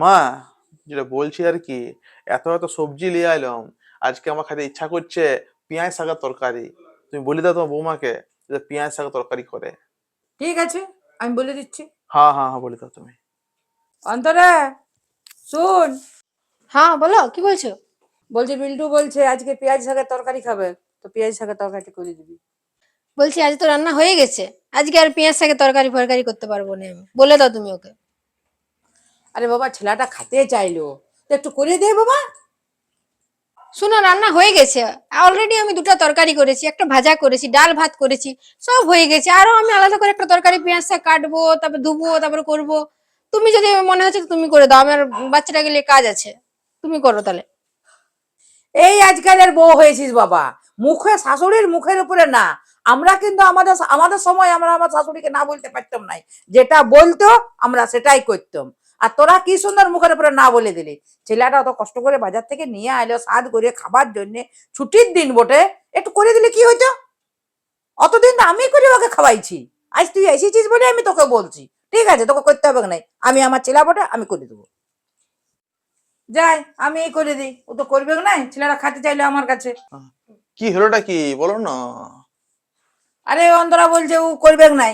মা, যেটা বলছি আর কি, এত এত সবজি লিয়ে আইলাম। আজকে আমার খেতে ইচ্ছা করছে পেঁয়াজ শাকের তরকারি। তুমি বলে দাও তোমার বৌমাকে যে পেঁয়াজ শাকের তরকারি করে। ঠিক আছে, আমি বলে দিচ্ছি। হ্যাঁ হ্যাঁ হ্যাঁ, বলে দাও তুমি। অন্তরা, শুন। হ্যাঁ বলো, কি বলছো? বলছি বিল্টু বলছে আজকে পেঁয়াজ শাকের তরকারি খাবে, তো পেঁয়াজ শাকের তরকারিটা করে দিবি। বলছি আজ তো রান্না হয়ে গেছে, আজকে আর পেঁয়াজ শাকের তরকারি ফরকারি করতে পারবো না আমি, বলে দাও তুমি ওকে। আরে বাবা, ছেলেটা খেতে চাইলো, তো একটু করে দে বাবা। শুনো, রান্না হয়ে গেছে অলরেডি। আমি দুটো তরকারি করেছি, একটা ভাজা করেছি, ডাল ভাত করেছি, সব হয়ে গেছে। আরো আমি আলাদা করে একটা তরকারি পেঁয়াজ শাক কাটবো, তারপর ধুবো, তারপরে করবো। তুমি যদি মনে হচ্ছে তো তুমি করে দাও, আমার বাচ্চাটা গেলে কাজ আছে, তুমি করো তাহলে। এই আজকালের বউ হয়েছিস বাবা, মুখে শাশুড়ির মুখের উপরে না। আমরা কিন্তু আমাদের আমাদের সময় আমরা আমার শাশুড়িকে না বলতে পারতাম নাই, যেটা বলতো আমরা সেটাই করতাম। আর তোরা কি সুন্দর মুখের উপরে না বলে দিলি। ছেলেটা অত কষ্ট করে বাজার থেকে নিয়ে আইলো স্বাদ করে খাবার জন্য, ছুটির দিন বটে, একটু করে দিলে কি হইতো। অতদিন তো আমি করে ওকে খাওয়াইছি, আজ তুই এসেছিস বলে আমি তোকে বলছি। ঠিক আছে, তোকে করতে হবে না, আমি আমার ছেলে বটে, আমি করে দেবো। যাই, আমি এই করে দিই, ও তো করবে না, ছেলেরা খাতে চাইলে আমার কাছে। কি হলোটা কি বলো না। আরে অন্তরা বলছে ও করবে নাই।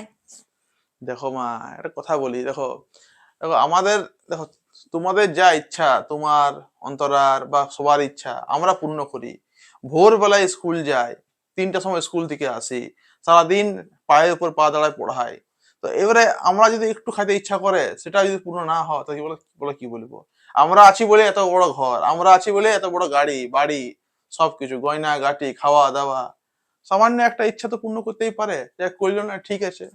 দেখো মা, একটা কথা বলি, দেখো দেখো আমাদের, দেখো তোমাদের যা ইচ্ছা, তোমার অন্তরার বা সবার ইচ্ছা আমরা পূর্ণ করি। ভোরবেলায় স্কুল যাই, 3টার সময় স্কুল থেকে আসি, সারাদিন পায়ের উপর পা দাঁড়ায় পড়ায়। তো এবারে আমরা যদি একটু খাইতে ইচ্ছা করে সেটা যদি পূর্ণ না হয় তাহলে বলে বলে কি বলবো। আমরা আছি বলে এত বড় ঘর, আমরা আছি বলে এত বড় গাড়ি বাড়ি, সবকিছু গয়না গাটি খাওয়া দাওয়া, সামান্য একটা ইচ্ছা তো পূর্ণ করতেই পারে। যে করলো না ঠিক আছে,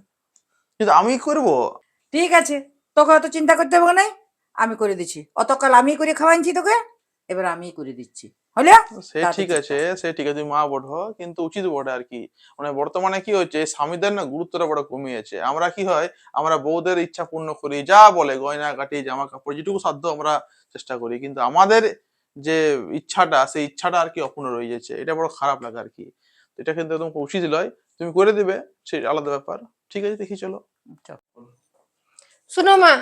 কিন্তু আমি করব। ঠিক আছে, তোকে অত চিন্তা করতে হবে না, আমি করে দিচ্ছি। অতকাল আমি করে খাওয়াইছি তোকে, এবার আমি করে দিচ্ছি। হলে সে তাতে ঠিক চুপ আছে, কর। সে ঠিক আছে, তুমি মা বটে, কিন্তু উচিত বটে আর কি। মানে বর্তমানে কি হচ্ছে, স্বামীদের না গুরুত্বটা বড় কমিয়েছে। আমরা কি হয়, আমরা বউদের ইচ্ছা পূর্ণ করি, যা বলে গয়না কাটি জামা কাপড় যেটুকু সাধ্য আমরা চেষ্টা করি, কিন্তু আমাদের যে ইচ্ছাটা সেই ইচ্ছাটা আর কি অপূর্ণ রয়ে যাচ্ছে। এটা বড় খারাপ লাগে আর কি। এটা কিন্তু একদম উচিত নয়। তুমি করে দিবে সে আলাদা ব্যাপার। ঠিক আছে, দেখি চলো। চুপ। শুনো মা,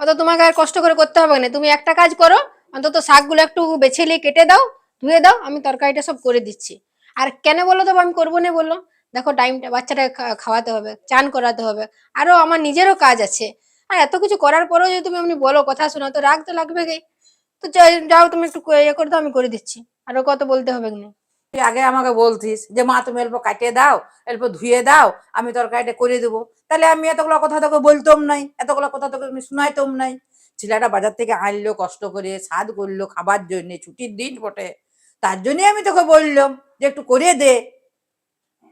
অত তোমাকে আর কষ্ট করে করতে হবে না, তুমি একটা কাজ করো, অন্তত শাকগুলো একটু বেছে নিয়ে কেটে দাও, ধুয়ে দাও, আমি তরকারিটা সব করে দিচ্ছি। আর কেন বলো তো আমি করবো না বললো? দেখো টাইমটা, বাচ্চাটা খাওয়াতে হবে, চান করাতে হবে, আরো আমার নিজেরও কাজ আছে। আর এত কিছু করার পরেও যদি তুমি এমনি বলো, কথা শোনো, তো রাগ তো লাগবে গে। তো যাও তুমি একটু ইয়ে করে দাও, আমি করে দিচ্ছি। আরো কত বলতে হবে না। তুই আগে আমাকে বলতিস যে মা তুমি অল্প কাটিয়ে দাও, অল্প ধুয়ে দাও, আমি তরকারিটা করে দেবো, তাহলে আমি এতগুলো কথা তোকে বলতাম নাই, এতগুলো কথা তোকে আমি শুনাইতাম নাই। ছেলেটা বাজার থেকে আনলো কষ্ট করে, স্বাদ করলো খাবার জন্য, ছুটির দিন বটে, তার জন্যই আমি তোকে বললাম যে একটু করে দে।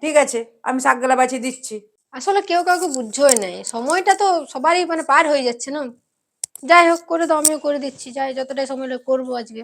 ঠিক আছে, আমি শাকগুলা বাছিয়ে দিচ্ছি। আসলে কেউ কাউকে বুঝছোই নাই, সময়টা তো সবারই মানে পার হয়ে যাচ্ছে না। যাই হোক, করে দাও, আমিও করে দিচ্ছি, যাই যতটাই সময় লাগে করবো আজকে।